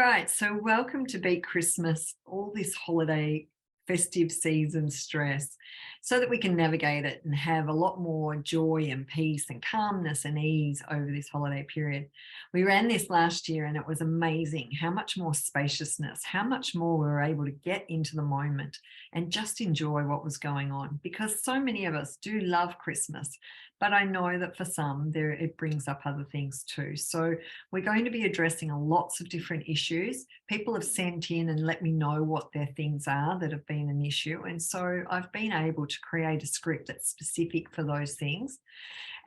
right, so welcome to Beat Christmas, all this holiday festive season stress, so that we can navigate it and have a lot more joy and peace and calmness and ease over this holiday period. We ran this last year and it was amazing how much more spaciousness, how much more we were able to get into the moment and just enjoy what was going on, because so many of us do love Christmas. But I know that for some, it brings up other things too. So we're going to be addressing lots of different issues. People have sent in and let me know what their things are that have been an issue. And so I've been able to create a script that's specific for those things.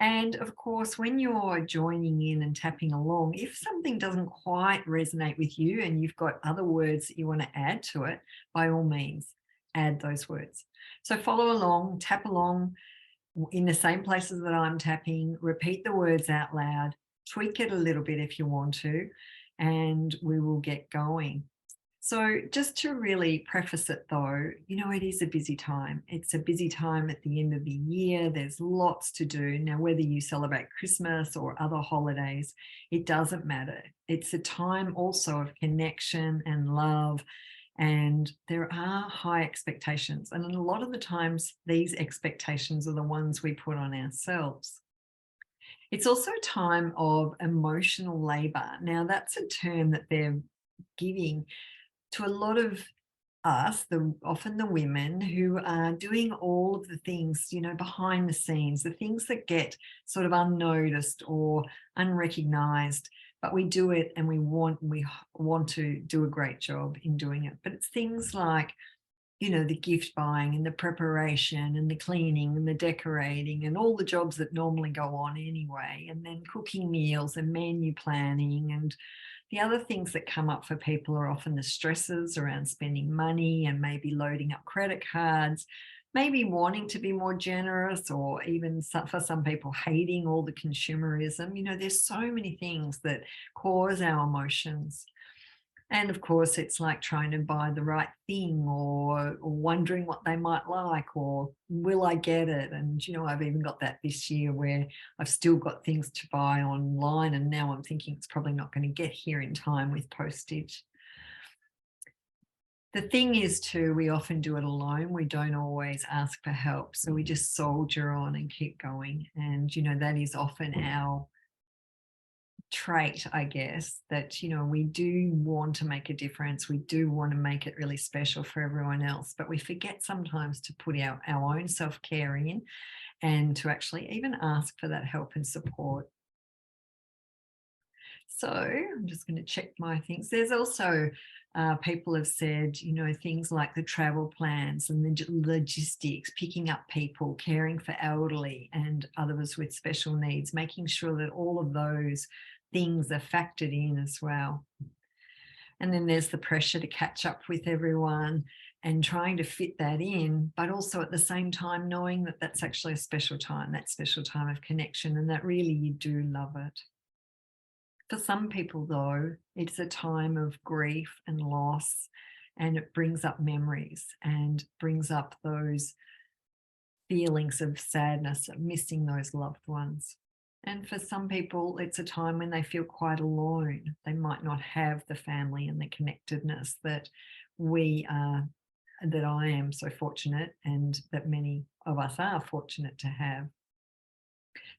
And of course, when you're joining in and tapping along, if something doesn't quite resonate with you and you've got other words that you want to add to it, by all means, add those words. So follow along, tap along in the same places that I'm tapping, repeat the words out loud, tweak it a little bit if you want to, and we will get going. So just to really preface it though, it is a busy time. It's a busy time at the end of the year. There's lots to do. Now, whether you celebrate Christmas or other holidays, it doesn't matter. It's a time also of connection and love. And there are high expectations. And a lot of the times, these expectations are the ones we put on ourselves. It's also a time of emotional labor. Now, that's a term that they're giving to a lot of us, often the women who are doing all of the things, behind the scenes, the things that get sort of unnoticed or unrecognized, but we do it and we want to do a great job in doing it. But it's things like, the gift buying and the preparation and the cleaning and the decorating and all the jobs that normally go on anyway, and then cooking meals and menu planning. And the other things that come up for people are often the stresses around spending money and maybe loading up credit cards, maybe wanting to be more generous, or even for some people hating all the consumerism. There's so many things that cause our emotions. And of course, it's like trying to buy the right thing, or wondering what they might like, or will I get it? And, I've even got that this year where I've still got things to buy online. And now I'm thinking it's probably not going to get here in time with postage. The thing is too, we often do it alone. We don't always ask for help. So we just soldier on and keep going. And, that is often our trait, I guess, that we do want to make a difference. We do want to make it really special for everyone else, but we forget sometimes to put our own self-care in, and to actually even ask for that help and support. So I'm just going to check my things. There's also people have said, things like the travel plans and the logistics, picking up people, caring for elderly and others with special needs, making sure that all of those things are factored in as well. And then there's the pressure to catch up with everyone and trying to fit that in, but also at the same time knowing that that's actually a special time, that special time of connection, and that really you do love it. For some people, though, it's a time of grief and loss, and it brings up memories and brings up those feelings of sadness, of missing those loved ones. And for some people, it's a time when they feel quite alone. They might not have the family and the connectedness that that I am so fortunate, and that many of us are fortunate to have.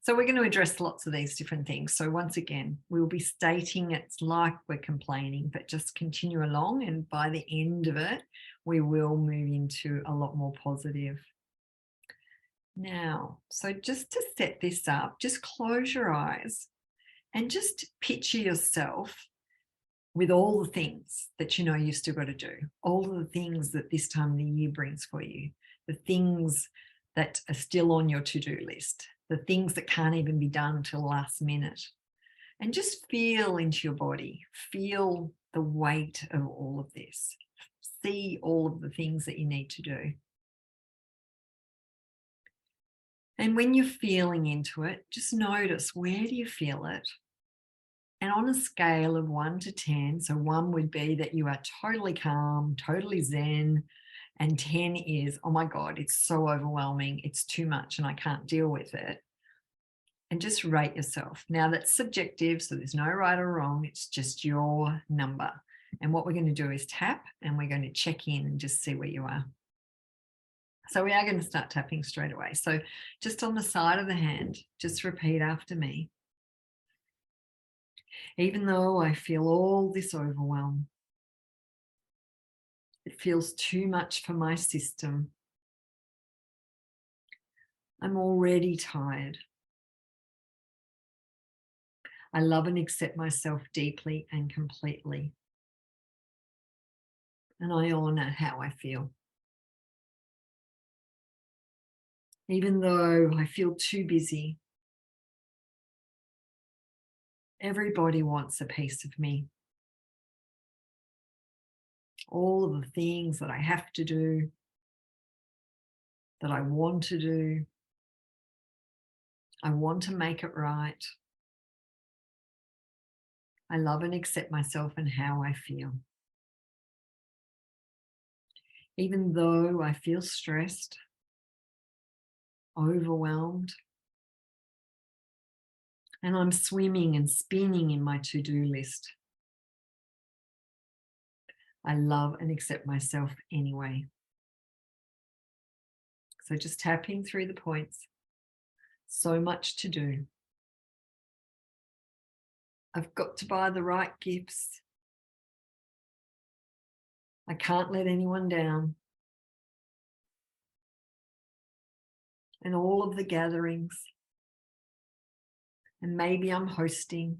So we're going to address lots of these different things. So once again, we'll be stating it's like we're complaining, but just continue along. And by the end of it, we will move into a lot more positive. Now, so just to set this up, just close your eyes and just picture yourself with all the things that you've still got to do, all of the things that this time of the year brings for you, the things that are still on your to-do list, the things that can't even be done until last minute. And just feel into your body, feel the weight of all of this, see all of the things that you need to do. And when you're feeling into it, just notice, where do you feel it? And on a scale of 1 to 10, so 1 would be that you are totally calm, totally zen, and 10 is, oh my God, it's so overwhelming, it's too much and I can't deal with it. And just rate yourself. Now that's subjective, so there's no right or wrong, it's just your number. And what we're going to do is tap, and we're going to check in and just see where you are. So we are going to start tapping straight away. So just on the side of the hand, just repeat after me. Even though I feel all this overwhelm, it feels too much for my system. I'm already tired. I love and accept myself deeply and completely. And I honor how I feel. Even though I feel too busy, everybody wants a piece of me. All of the things that I have to do, that I want to do, I want to make it right. I love and accept myself and how I feel. Even though I feel stressed, overwhelmed, and I'm swimming and spinning in my to-do list, I love and accept myself anyway. So just tapping through the points. So much to do. I've got to buy the right gifts. I can't let anyone down. And all of the gatherings. And maybe I'm hosting.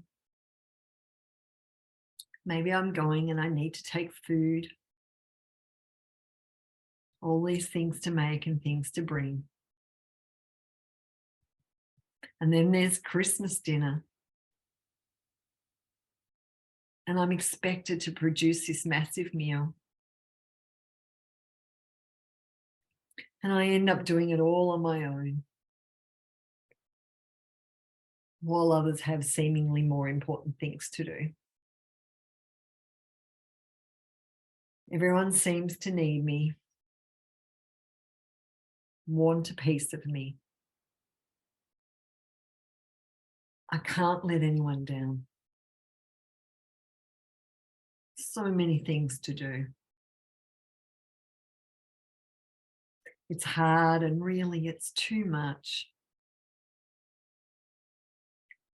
Maybe I'm going and I need to take food. All these things to make and things to bring. And then there's Christmas dinner. And I'm expected to produce this massive meal. And I end up doing it all on my own, while others have seemingly more important things to do. Everyone seems to need me, want a piece of me. I can't let anyone down. So many things to do. It's hard, and really it's too much.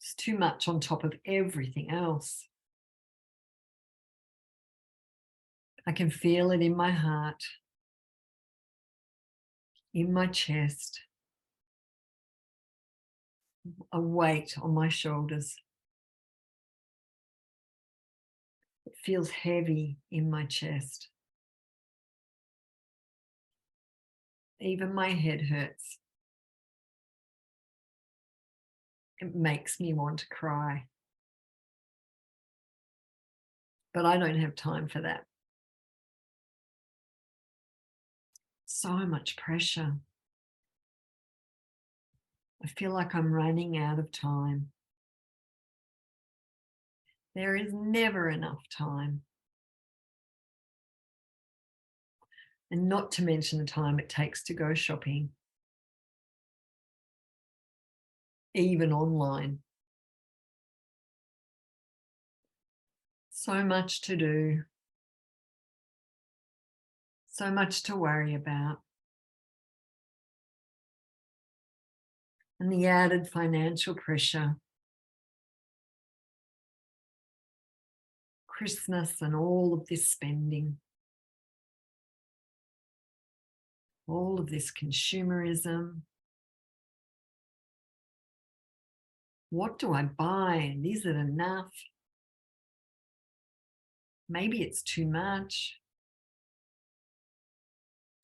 It's too much on top of everything else. I can feel it in my heart, in my chest, a weight on my shoulders. It feels heavy in my chest. Even my head hurts. It makes me want to cry. But I don't have time for that. So much pressure. I feel like I'm running out of time. There is never enough time. And not to mention the time it takes to go shopping, even online. So much to do. So much to worry about. And the added financial pressure. Christmas and all of this spending. All of this consumerism. What do I buy? And is it enough? Maybe it's too much.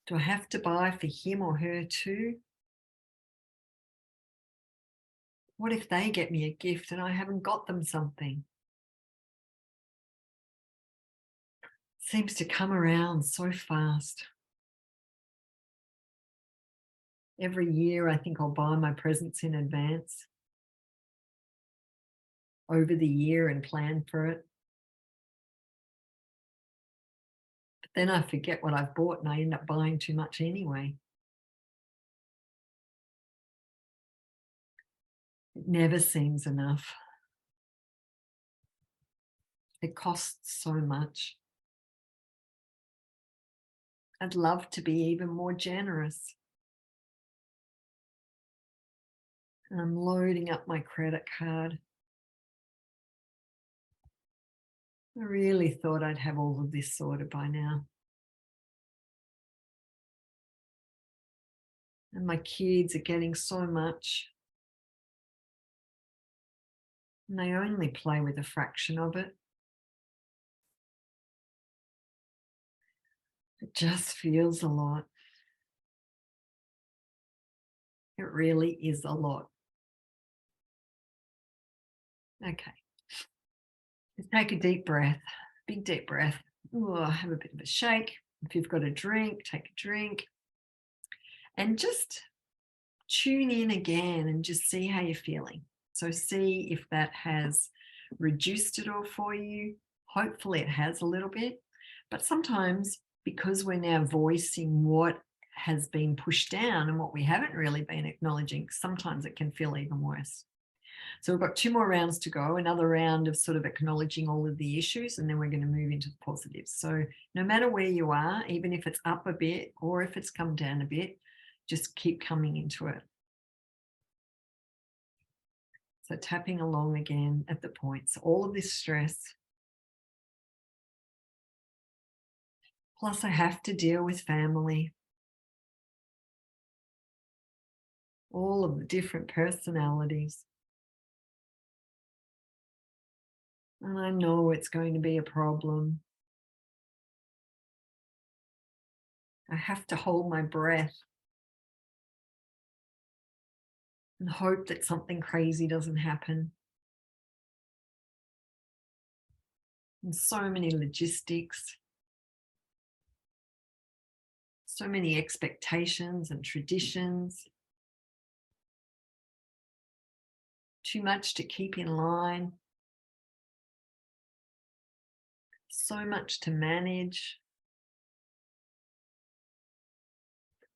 Do I have to buy for him or her too? What if they get me a gift and I haven't got them something? It seems to come around so fast. Every year I think I'll buy my presents in advance over the year and plan for it. But then I forget what I've bought and I end up buying too much anyway. It never seems enough. It costs so much. I'd love to be even more generous. And I'm loading up my credit card. I really thought I'd have all of this sorted by now. And my kids are getting so much. And they only play with a fraction of it. It just feels a lot. It really is a lot. Okay. Just take a deep breath, big deep breath. Ooh, have a bit of a shake. If you've got a drink, take a drink. And just tune in again and just see how you're feeling. So see if that has reduced it all for you. Hopefully it has a little bit. But sometimes because we're now voicing what has been pushed down and what we haven't really been acknowledging, sometimes it can feel even worse. So we've got 2 more rounds to go, another round of sort of acknowledging all of the issues, and then we're going to move into the positives. So no matter where you are, even if it's up a bit or if it's come down a bit, just keep coming into it. So tapping along again at the points, all of this stress. Plus I have to deal with family, all of the different personalities. And I know it's going to be a problem. I have to hold my breath and hope that something crazy doesn't happen. And so many logistics, so many expectations and traditions, too much to keep in line, so much to manage.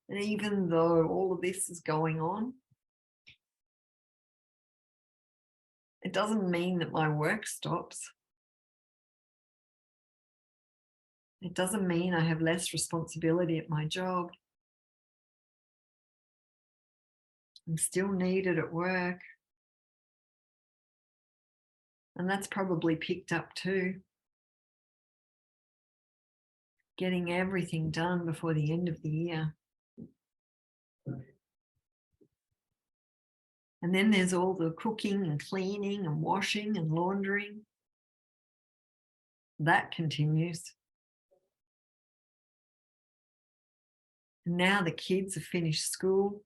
And even though all of this is going on, it doesn't mean that my work stops. It doesn't mean I have less responsibility at my job. I'm still needed at work. And that's probably picked up too. Getting everything done before the end of the year. And then there's all the cooking and cleaning and washing and laundering. That continues. And now the kids have finished school.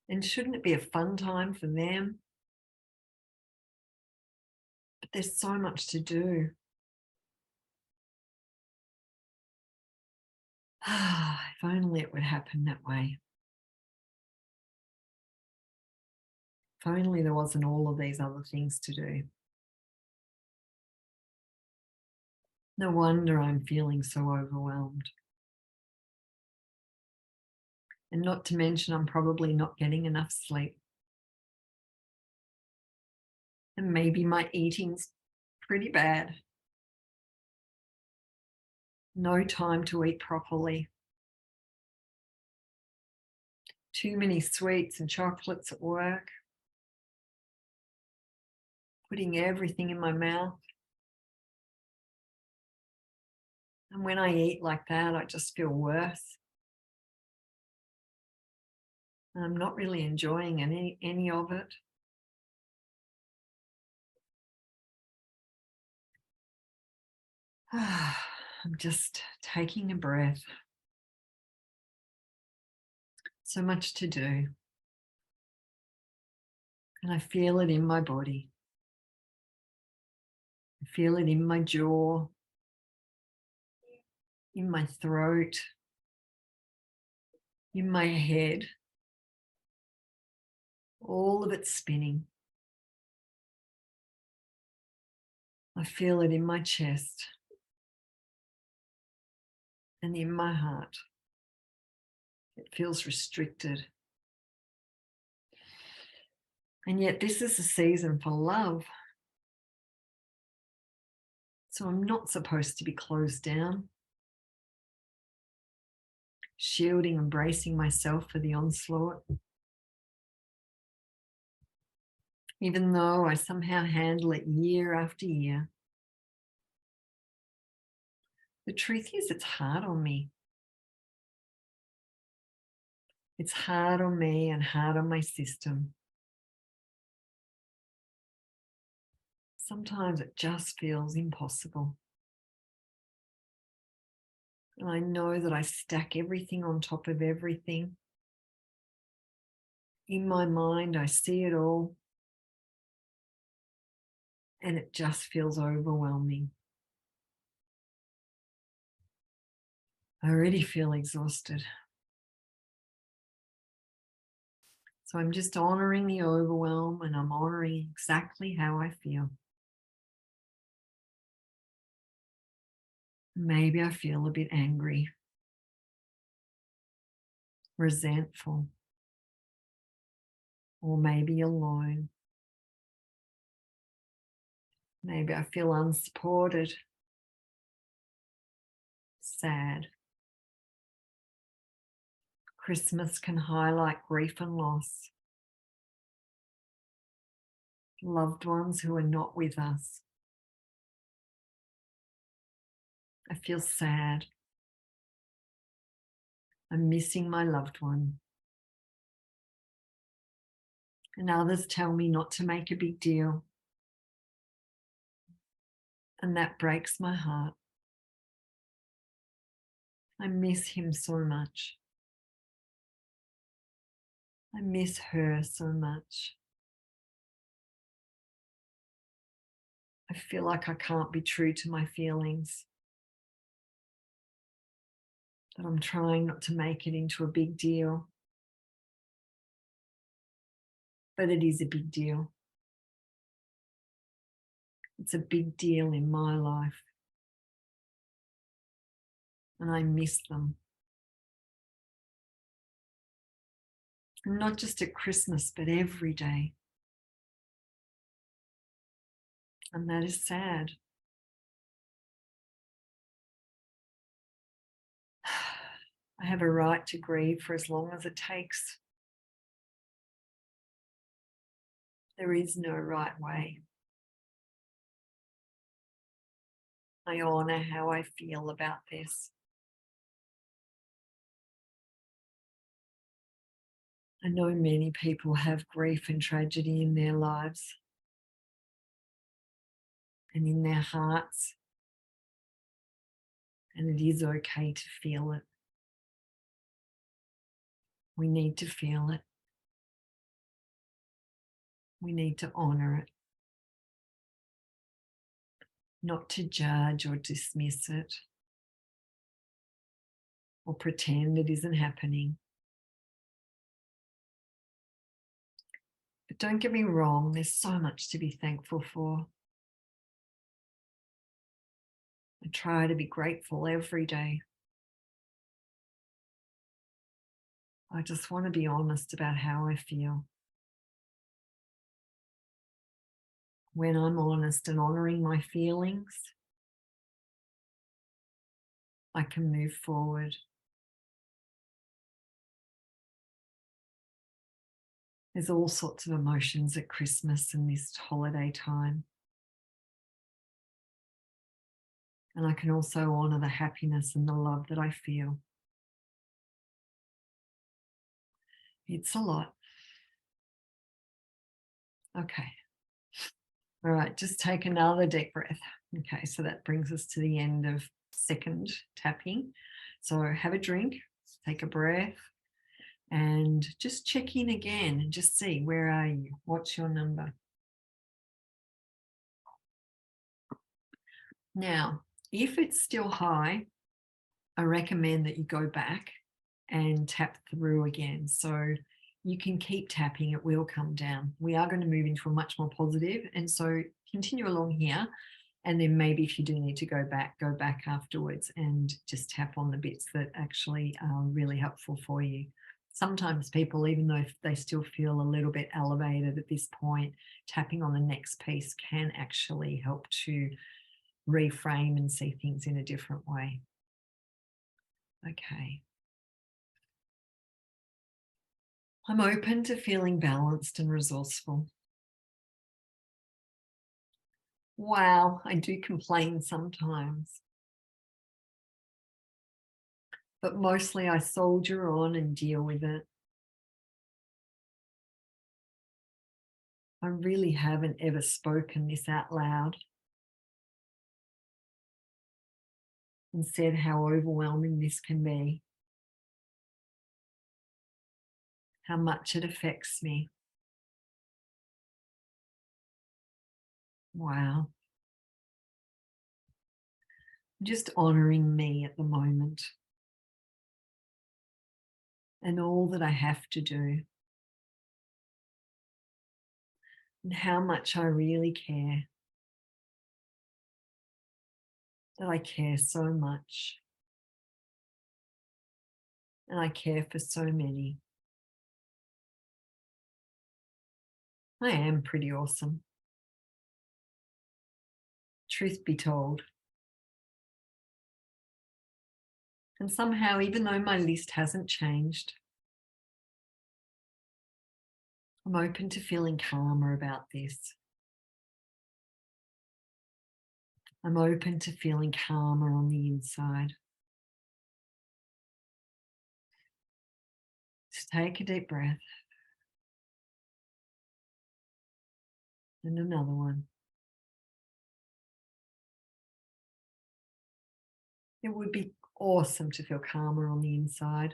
And shouldn't it be a fun time for them? But there's so much to do. If only it would happen that way. If only there wasn't all of these other things to do. No wonder I'm feeling so overwhelmed. And not to mention, I'm probably not getting enough sleep. And maybe my eating's pretty bad. No time to eat properly. Too many sweets and chocolates at work. Putting everything in my mouth. And when I eat like that, I just feel worse. And I'm not really enjoying any of it. I'm just taking a breath. So much to do. And I feel it in my body. I feel it in my jaw, in my throat, in my head. All of it spinning. I feel it in my chest and in my heart. It feels restricted. And yet this is a season for love. So I'm not supposed to be closed down. shielding and bracing myself for the onslaught. Even though I somehow handle it year after year, the truth is it's hard on me. It's hard on me and hard on my system. Sometimes it just feels impossible. And I know that I stack everything on top of everything. In my mind, I see it all. And it just feels overwhelming. I already feel exhausted. So I'm just honoring the overwhelm, and I'm honoring exactly how I feel. Maybe I feel a bit angry, resentful, or maybe alone. Maybe I feel unsupported, sad. Christmas can highlight grief and loss. Loved ones who are not with us. I feel sad. I'm missing my loved one. And others tell me not to make a big deal. And that breaks my heart. I miss him so much. I miss her so much. I feel like I can't be true to my feelings, that I'm trying not to make it into a big deal. But it is a big deal. It's a big deal in my life. And I miss them. And not just at Christmas, but every day. And that is sad. I have a right to grieve for as long as it takes. There is no right way. I honour how I feel about this. I know many people have grief and tragedy in their lives and in their hearts, and it is okay to feel it. We need to feel it. We need to honour it, not to judge or dismiss it or pretend it isn't happening. But don't get me wrong, there's so much to be thankful for. I try to be grateful every day. I just want to be honest about how I feel. When I'm honest and honouring my feelings, I can move forward. There's all sorts of emotions at Christmas and this holiday time. And I can also honour the happiness and the love that I feel. It's a lot. Okay. All right, just take another deep breath. Okay, so that brings us to the end of second tapping. So have a drink, take a breath, and just check in again and just see, where are you? What's your number? Now, if it's still high, I recommend that you go back and tap through again. So you can keep tapping, it will come down. We are going to move into a much more positive, and so continue along here. And then maybe if you do need to go back afterwards and just tap on the bits that actually are really helpful for you. Sometimes people, even though they still feel a little bit elevated at this point, tapping on the next piece can actually help to reframe and see things in a different way. Okay. I'm open to feeling balanced and resourceful. Wow, I do complain sometimes, but mostly I soldier on and deal with it. I really haven't ever spoken this out loud and said how overwhelming this can be, how much it affects me. Wow. Just honoring me at the moment and all that I have to do and how much I really care, that I care so much and I care for so many. I am pretty awesome, truth be told. And somehow, even though my list hasn't changed, I'm open to feeling calmer about this. I'm open to feeling calmer on the inside. Just take a deep breath and another one. It would be awesome to feel calmer on the inside,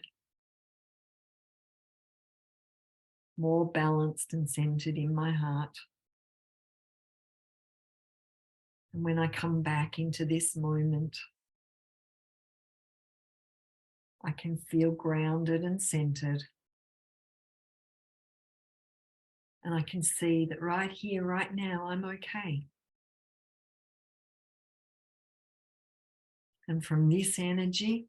more balanced and centered in my heart. And when I come back into this moment, I can feel grounded and centered. And I can see that right here, right now, I'm okay. And from this energy,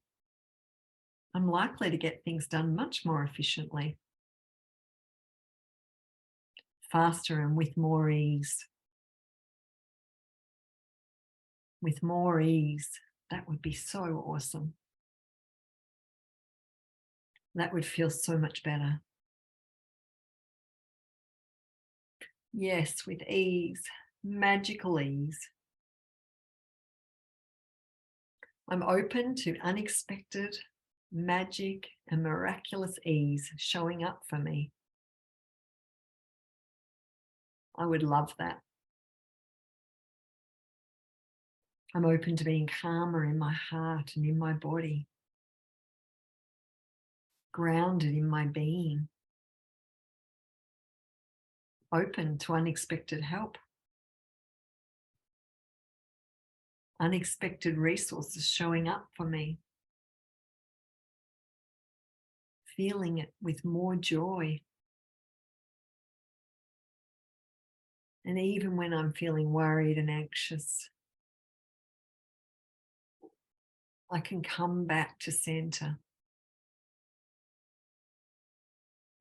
I'm likely to get things done much more efficiently, faster, and with more ease. With more ease. That would be so awesome. That would feel so much better. Yes, with ease, magical ease. I'm open to unexpected magic and miraculous ease showing up for me. I would love that. I'm open to being calmer in my heart and in my body, grounded in my being, open to unexpected help, unexpected resources showing up for me, feeling it with more joy. And even when I'm feeling worried and anxious, I can come back to center.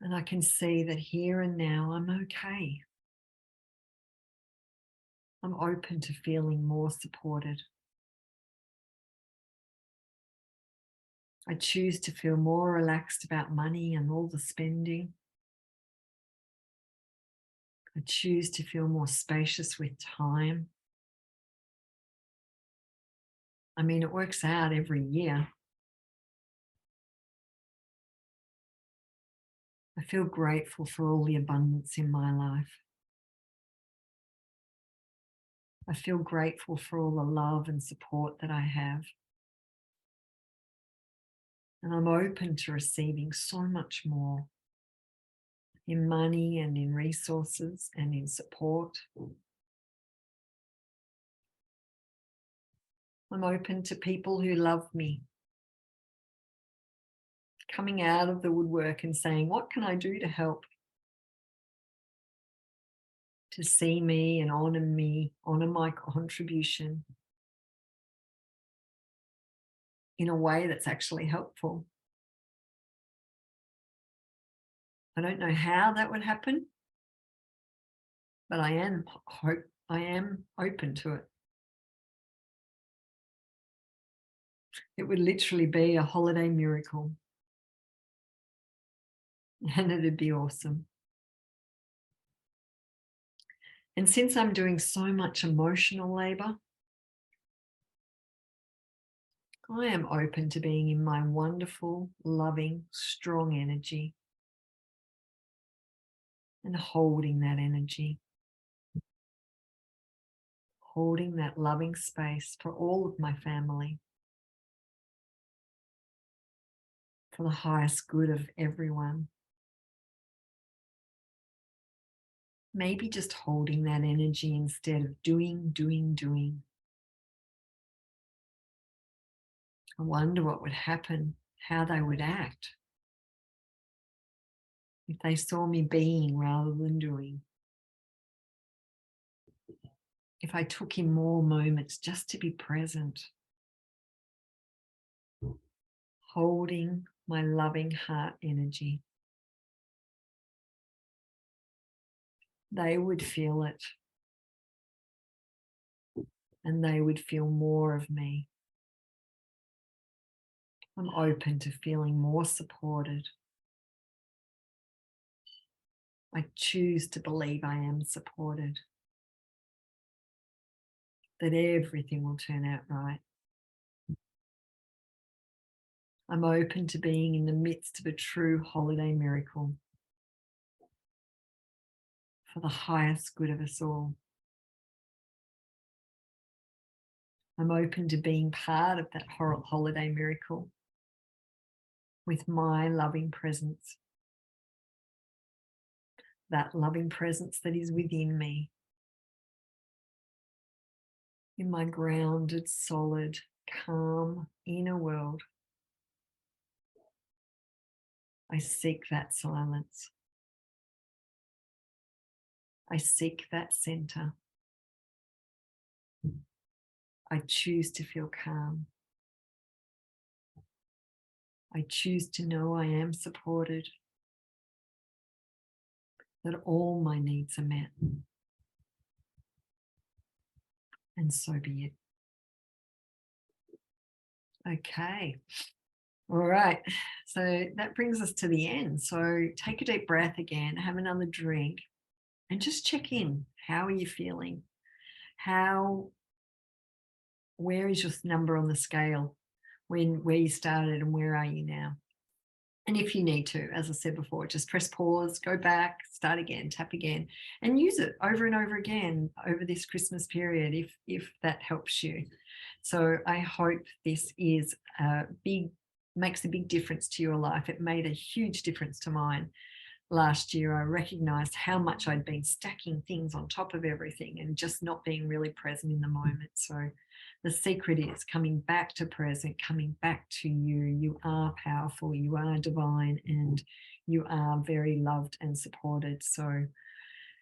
And I can see that here and now I'm okay. I'm open to feeling more supported. I choose to feel more relaxed about money and all the spending. I choose to feel more spacious with time. I mean, it works out every year. I feel grateful for all the abundance in my life. I feel grateful for all the love and support that I have. And I'm open to receiving so much more in money and in resources and in support. I'm open to people who love me, coming out of the woodwork and saying, what can I do to help? To see me and honor my contribution in a way that's actually helpful. I don't know how that would happen, but I am open to it. It would literally be a holiday miracle. And it'd be awesome. And since I'm doing so much emotional labor, I am open to being in my wonderful, loving, strong energy and holding that energy, holding that loving space for all of my family, for the highest good of everyone. Maybe just holding that energy instead of doing, doing, doing. I wonder what would happen, how they would act if they saw me being rather than doing. If I took in more moments just to be present, holding my loving heart energy, they would feel it and they would feel more of me. I'm open to feeling more supported. I choose to believe I am supported, that everything will turn out right. I'm open to being in the midst of a true holiday miracle for the highest good of us all. I'm open to being part of that holiday miracle with my loving presence, that loving presence that is within me, in my grounded, solid, calm inner world. I seek that silence. I seek that center. I choose to feel calm. I choose to know I am supported, that all my needs are met. And so be it. Okay. All right. So that brings us to the end. So take a deep breath again, have another drink, and just check in. How are you feeling? Where is your number on the scale where you started and where are you now? And if you need to, as I said before, just press pause, go back, start again, tap again, and use it over and over again over this Christmas period if that helps you. So I hope this is makes a big difference to your life. It made a huge difference to mine. Last year, I recognized how much I'd been stacking things on top of everything and just not being really present in the moment. So the secret is coming back to present, coming back to you. You are powerful, you are divine, and you are very loved and supported. So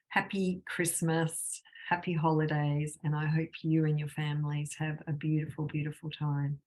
happy Christmas, happy holidays, and I hope you and your families have a beautiful, beautiful time.